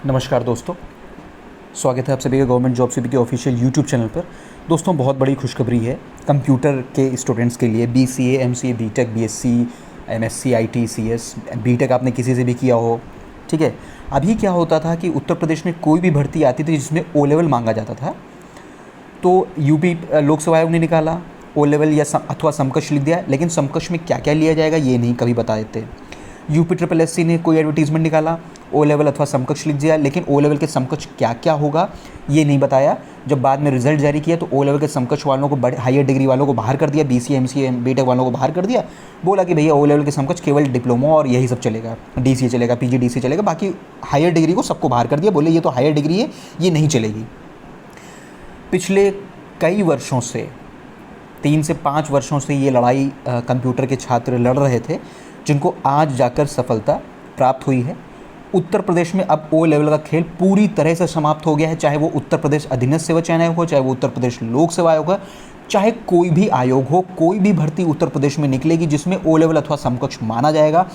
नमस्कार दोस्तों, स्वागत है आप सभी का गवर्नमेंट जॉब सीपी के ऑफिशियल यूट्यूब चैनल पर। दोस्तों, बहुत बड़ी खुशखबरी है कंप्यूटर के स्टूडेंट्स के लिए। BCA, MCA, BTech, BSc, MSc, IT, CS, BTech आपने किसी से भी किया हो, ठीक है। अभी क्या होता था कि उत्तर प्रदेश में कोई भी भर्ती आती थी जिसमें ओ लेवल मांगा जाता था, तो यूपी लोक सेवा आयोग ने निकाला ओ लेवल या अथवा समकक्ष लिख दिया, लेकिन समकक्ष में क्या क्या लिया जाएगा ये नहीं कभी बता देते। यूपी ट्रिपल एससी ने कोई एडवर्टीजमेंट निकाला, ओ लेवल अथवा समकक्ष लिख दिया, लेकिन ओ लेवल के समकक्ष क्या क्या होगा ये नहीं बताया। जब बाद में रिजल्ट जारी किया तो ओ लेवल के समकक्ष वालों को, बड़े हायर डिग्री वालों को बाहर कर दिया, बीसीए, एमसीए, बीटेक वालों को बाहर कर दिया। बोला कि भैया ओ लेवल के समकक्ष केवल डिप्लोमा और यही सब चलेगा, डीसीए चलेगा, पीजीडीसीए चलेगा, बाकी हायर डिग्री को सबको बाहर कर दिया। बोले ये तो हायर डिग्री है, ये नहीं चलेगी। पिछले कई वर्षों से, 3 से 5 वर्षों से ये लड़ाई कंप्यूटर के छात्र लड़ रहे थे, जिनको आज जाकर सफलता प्राप्त हुई है। उत्तर प्रदेश में अब ओ लेवल का खेल पूरी तरह से समाप्त हो गया है। चाहे वो उत्तर प्रदेश अधीनस्थ सेवा चयन आयोग हो, चाहे वो उत्तर प्रदेश लोक सेवा आयोग हो, चाहे कोई भी आयोग हो, कोई भी भर्ती उत्तर प्रदेश में निकलेगी जिसमें ओ लेवल अथवा समकक्ष माना जाएगा,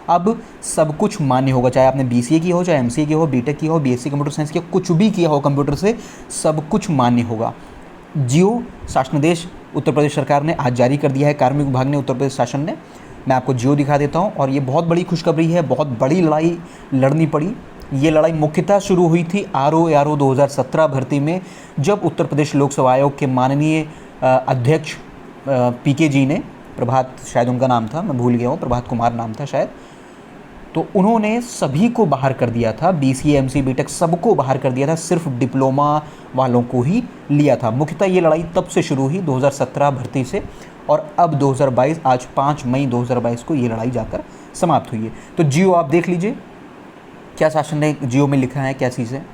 अब सब कुछ मान्य होगा। चाहे आपने बीसीए की हो, चाहे एमसीए की हो, बीटेक की हो, बीएससी कंप्यूटर साइंस की हो, कुछ भी किया हो कंप्यूटर से, सब कुछ मान्य होगा। जियो शासनादेश उत्तर प्रदेश सरकार ने आज जारी कर दिया है, कार्मिक विभाग ने, उत्तर प्रदेश शासन ने। मैं आपको जियो दिखा देता हूँ। और ये बहुत बड़ी खुशखबरी है, बहुत बड़ी लड़ाई लड़नी पड़ी। ये लड़ाई मुख्यतः शुरू हुई थी आरओ 2017 भर्ती में, जब उत्तर प्रदेश लोक सेवा आयोग के माननीय अध्यक्ष पीके जी ने, प्रभात शायद उनका नाम था, मैं भूल गया हूँ, प्रभात कुमार नाम था शायद, तो उन्होंने सभी को बाहर कर दिया था। बीसीए, एमसी, बीटेक सबको बाहर कर दिया था, सिर्फ डिप्लोमा वालों को ही लिया था। मुख्यतः ये लड़ाई तब से शुरू हुई 2017 भर्ती से, और अब 2022, आज 5 मई 2022 को ये लड़ाई जाकर समाप्त हुई है। तो जियो आप देख लीजिए क्या शासन ने जियो में लिखा है, क्या चीज़ है।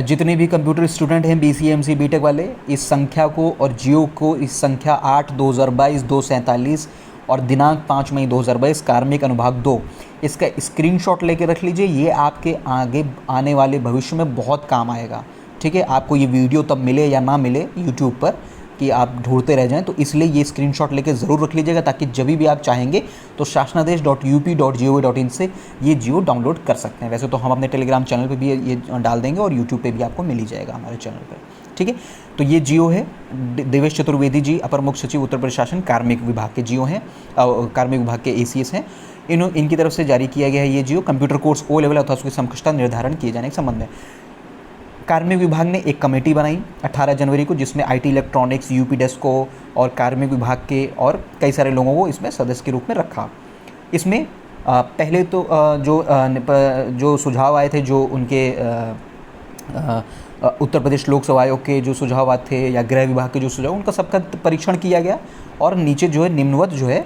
जितने भी कंप्यूटर स्टूडेंट हैं बीसीए, एमसी, बीटेक वाले, इस संख्या को और जियो को, इस संख्या 8/2022 247 और दिनांक 5 मई 2022 कार्मिक अनुभाग 2, इसका स्क्रीनशॉट लेके रख लीजिए। ये आपके आगे आने वाले भविष्य में बहुत काम आएगा, ठीक है। आपको ये वीडियो तब मिले या ना मिले यूट्यूब पर कि आप ढूंढते रह जाएं, तो इसलिए ये स्क्रीनशॉट लेके ज़रूर रख लीजिएगा, ताकि जब भी आप चाहेंगे तो शासनादेश.up.gov.in से ये जियो डाउनलोड कर सकते हैं। वैसे तो हम अपने टेलीग्राम चैनल पे भी ये डाल देंगे और यूट्यूब पे भी आपको मिल ही जाएगा हमारे चैनल पर, ठीक है। तो ये जियो है, देवेश चतुर्वेदी जी, अपर मुख्य सचिव उत्तर प्रशासन कार्मिक विभाग के जियो हैं, कार्मिक विभाग के एसीएस हैं। इनकी तरफ से जारी किया गया है ये जियो। कंप्यूटर कोर्स ओ लेवल अथवा उसकी समकक्षता निर्धारण किए जाने के संबंध में कार्मिक विभाग ने एक कमेटी बनाई 18 जनवरी को, जिसमें आईटी, इलेक्ट्रॉनिक्स, यूपी डेस्को और कार्मिक विभाग के और कई सारे लोगों को इसमें सदस्य के रूप में रखा। इसमें पहले तो जो सुझाव आए थे, जो उनके उत्तर प्रदेश लोक सेवा आयोग के जो सुझाव आए थे या गृह विभाग के जो सुझाव, उनका सबका परीक्षण किया गया, और नीचे जो है निम्नवत जो है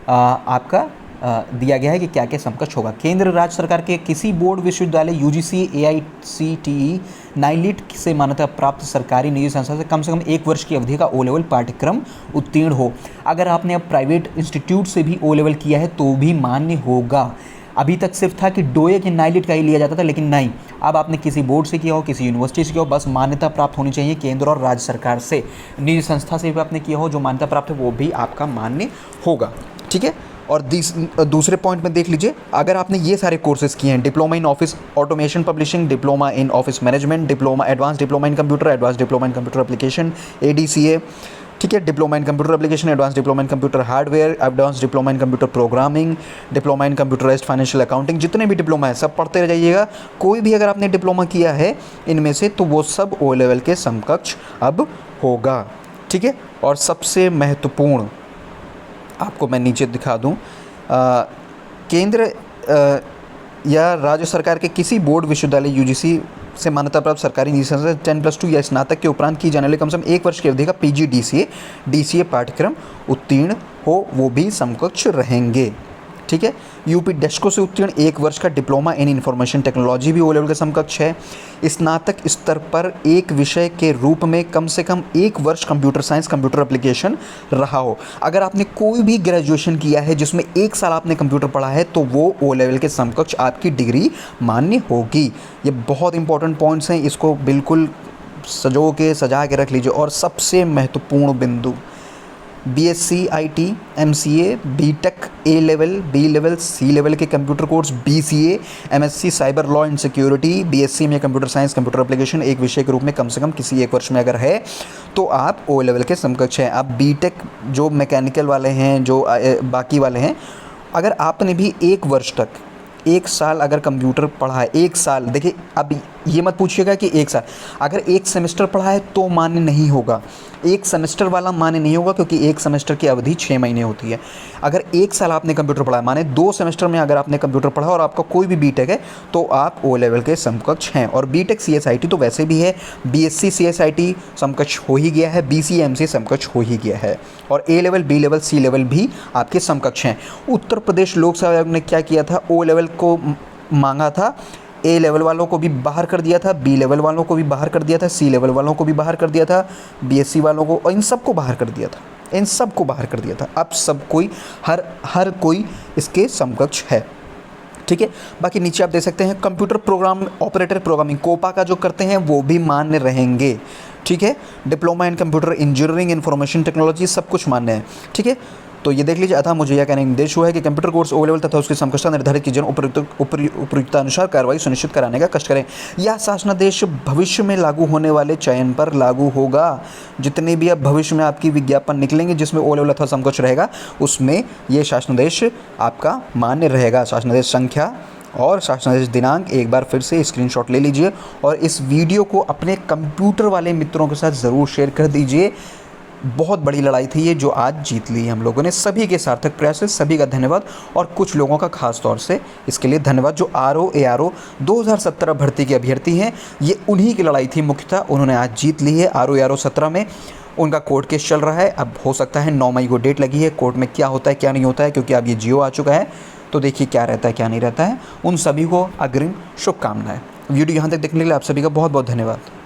आपका दिया गया है कि क्या क्या समकक्ष होगा। केंद्र राज्य सरकार के किसी बोर्ड, विश्वविद्यालय, यूजीसी, एआईसीटीई, नाइलिट से मान्यता प्राप्त सरकारी निजी संस्था से कम 1 वर्ष की अवधि का ओ लेवल पाठ्यक्रम उत्तीर्ण हो। अगर आपने अब प्राइवेट इंस्टीट्यूट से भी ओ लेवल किया है तो भी मान्य होगा। अभी तक सिर्फ था कि डोए के नाइलिट का ही लिया जाता था, लेकिन नहीं, अब आपने किसी बोर्ड से किया हो, किसी यूनिवर्सिटी से किया हो, बस मान्यता प्राप्त होनी चाहिए केंद्र और राज्य सरकार से। निजी संस्था से भी आपने किया हो, जो मान्यता प्राप्त है वो भी आपका मान्य होगा, ठीक है। और दूसरे पॉइंट में देख लीजिए, अगर आपने ये सारे कोर्सेज किए हैं, diploma in office automation publishing, diploma in office management, diploma advance diploma in computer, advance diploma in computer application, ADCA, ठीक है, diploma in computer application, advance diploma in computer hardware, advance diploma in computer programming, diploma in computerised financial accounting, जितने भी diploma है सब पढ़ते रह जाइएगा। कोई भी अगर आपने डिप्लोमा किया है इनमें से, तो वो सब ओ लेवल के समकक्ष अब होगा, ठीक है। और सबसे महत्वपूर्ण आपको मैं नीचे दिखा दूं, केंद्र या राज्य सरकार के किसी बोर्ड, विश्वविद्यालय, यूजीसी से मान्यता प्राप्त सरकारी निजी संस्था 10+2 या स्नातक के उपरांत की जाने वाले कम से कम 1 वर्ष की अवधि का पीजीडीसीए, डीसीए पाठ्यक्रम उत्तीर्ण हो, वो भी समकक्ष रहेंगे, ठीक है। यूपी डेस्को से उत्तीर्ण 1 वर्ष का डिप्लोमा इन इंफॉर्मेशन टेक्नोलॉजी भी ओ लेवल के समकक्ष है। स्नातक स्तर पर एक विषय के रूप में कम से कम 1 वर्ष कंप्यूटर साइंस, कंप्यूटर एप्लीकेशन रहा हो। अगर आपने कोई भी ग्रेजुएशन किया है जिसमें 1 साल आपने कंप्यूटर पढ़ा है, तो वो ओ लेवल के समकक्ष आपकी डिग्री मान्य होगी। ये बहुत इंपॉर्टेंट पॉइंट्स हैं, इसको बिल्कुल सजा के रख लीजिए। और सबसे महत्वपूर्ण बिंदु, BSc IT, MCA, BTech, A level, B level, C level के computer course, BCA, MSc cyber law and security, BSc में कंप्यूटर साइंस, कंप्यूटर एप्लीकेशन एक विषय के रूप में कम से कम किसी एक वर्ष में अगर है तो आप ओ लेवल के समकक्ष हैं। आप बीटेक जो मैकेनिकल वाले हैं, जो बाकी वाले हैं, अगर आपने भी एक वर्ष तक, एक साल अगर कंप्यूटर पढ़ा है, एक साल, देखिए अब ये मत पूछिएगा कि एक साल, अगर एक सेमेस्टर पढ़ा है तो मान्य नहीं होगा, एक सेमेस्टर वाला मान्य नहीं होगा, क्योंकि एक सेमेस्टर की अवधि 6 महीने होती है। अगर एक साल आपने कंप्यूटर पढ़ा है, माने 2 सेमेस्टर में अगर आपने कंप्यूटर पढ़ा और आपका कोई भी बीटेक है, तो आप ओ लेवल के समकक्ष हैं। और बीटेक सीएसआईटी तो वैसे भी है, बीएससी सीएसआईटी समकक्ष हो ही गया है, बीसीएमसी समकक्ष हो ही गया है, और ए level, B level, C level भी आपके समकक्ष हैं। उत्तर प्रदेश लोक सेवा आयोग ने क्या किया था, ओ लेवल को मांगा था, ए लेवल वालों को भी बाहर कर दिया था, बी लेवल वालों को भी बाहर कर दिया था, सी लेवल वालों को भी बाहर कर दिया था, बीएससी वालों को, और इन सबको बाहर कर दिया था, इन सबको बाहर कर दिया था। अब सब कोई, हर कोई इसके समकक्ष है, ठीक है। बाकी नीचे आप देख सकते हैं computer program operator programming COPA का जो करते हैं वो भी मान्य रहेंगे, ठीक है। Diploma in computer engineering, information technology, सब कुछ मान्य है, ठीक है। तो ये देख लीजिए, अतः मुझे यह कहने का निर्देश हुआ है कि कंप्यूटर कोर्स ओ लेवल तथा उसकी समकक्षता निर्धारित कीजिए, उपयुक्ता अनुसार कार्रवाई सुनिश्चित कराने का कष्ट करें। यह शासनादेश भविष्य में लागू होने वाले चयन पर लागू होगा। जितने भी अब भविष्य में आपकी विज्ञापन निकलेंगे जिसमें ओ लेवल अथवा समकक्ष रहेगा, उसमें ये शासनादेश आपका मान्य रहेगा। शासनादेश संख्या और शासनादेश दिनांक एक बार फिर से स्क्रीनशॉट ले लीजिए और इस वीडियो को अपने कंप्यूटर वाले मित्रों के साथ ज़रूर शेयर कर दीजिए। बहुत बड़ी लड़ाई थी ये जो आज जीत ली हम लोगों ने। सभी के सार्थक प्रयास से सभी का धन्यवाद, और कुछ लोगों का खास तौर से इसके लिए धन्यवाद जो ARO 2017 भर्ती के अभ्यर्थी हैं। ये उन्हीं की लड़ाई थी मुख्यतः, उन्होंने आज जीत ली है। ARO 17 में उनका कोर्ट केस चल रहा है, अब हो सकता है 9 मई को डेट लगी है, कोर्ट में क्या होता है क्या नहीं होता है, क्योंकि अब ये जियो आ चुका है, तो देखिए क्या रहता है क्या नहीं रहता है। उन सभी को अग्रिम शुभकामनाएं। वीडियो यहाँ तक देखने के लिए आप सभी का बहुत बहुत धन्यवाद।